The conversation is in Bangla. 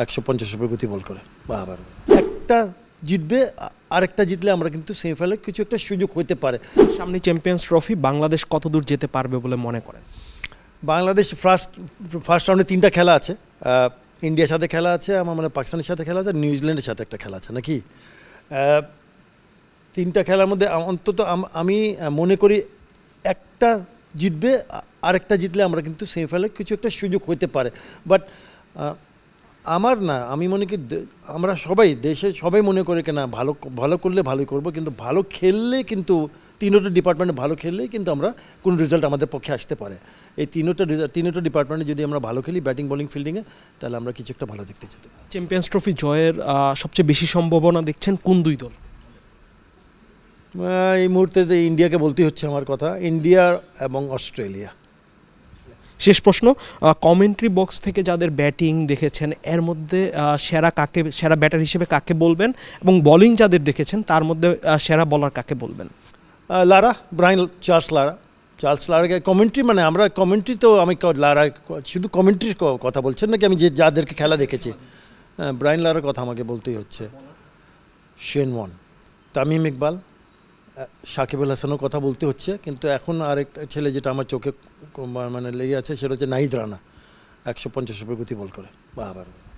150 ওভার গতি বল করে বাবার একটা জিতবে আরেকটা জিতলে আমরা কিন্তু সেমিফাইনালে কিছু একটা সুযোগ হতে পারে। সামনে চ্যাম্পিয়ন্স ট্রফি, বাংলাদেশ কতদূর যেতে পারবে বলে মনে করেন? বাংলাদেশ ফার্স্ট রাউন্ডে 3টা খেলা আছে, ইন্ডিয়ার সাথে খেলা আছে, আমার মানে পাকিস্তানের সাথে খেলা আছে, নিউজিল্যান্ডের সাথে একটা খেলা আছে নাকি। 3টা খেলার মধ্যে অন্তত আমি মনে করি একটা জিতবে আরেকটা জিতলে আমরা কিন্তু সেমিফাইনালে কিছু একটা সুযোগ হতে পারে। বাট আমি মনে করি আমরা সবাই দেশে সবাই মনে করে কিনা ভালো করলে ভালোই করব, কিন্তু ভালো খেললে কিন্তু তিনোটা ডিপার্টমেন্টে ভালো খেললেই কিন্তু আমরা কোনো রেজাল্ট আমাদের পক্ষে আসতে পারে। এই তিনোটা ডিপার্টমেন্টে যদি আমরা ভালো খেলি, ব্যাটিং বোলিং ফিল্ডিংয়ে, তাহলে আমরা কিছু একটা ভালো দেখতে যেতে পারি। চ্যাম্পিয়ন্স ট্রফি জয়ের সবচেয়ে বেশি সম্ভাবনা দেখছেন কোন দুই দল? এই মুহূর্তে ইন্ডিয়াকে বলতেই হচ্ছে আমার কথা, ইন্ডিয়া এবং অস্ট্রেলিয়া। শেষ প্রশ্ন, কমেন্ট্রি বক্স থেকে যাদের ব্যাটিং দেখেছেন এর মধ্যে সেরা ব্যাটার হিসেবে কাকে বলবেন, এবং বোলিং যাদের দেখেছেন তার মধ্যে সেরা বোলার কাকে বলবেন? চার্লস লারাকে কমেন্ট্রি, মানে আমরা কমেন্ট্রি তো আমি শুধু কমেন্ট্রির কথা বলছেন নাকি, আমি যাদেরকে খেলা দেখেছি, ব্রায়ান লারার কথা আমাকে বলতেই হচ্ছে, শেন ওয়ার্ন, তামিম ইকবাল, সাকিব আল হাসানের কথা বলতে হচ্ছে, কিন্তু এখন আরেকটা ছেলে যেটা আমার চোখে মানে লেগে আছে সেটা হচ্ছে নাহিদ রানা, 150 ওভার গতি বল করে বাবার।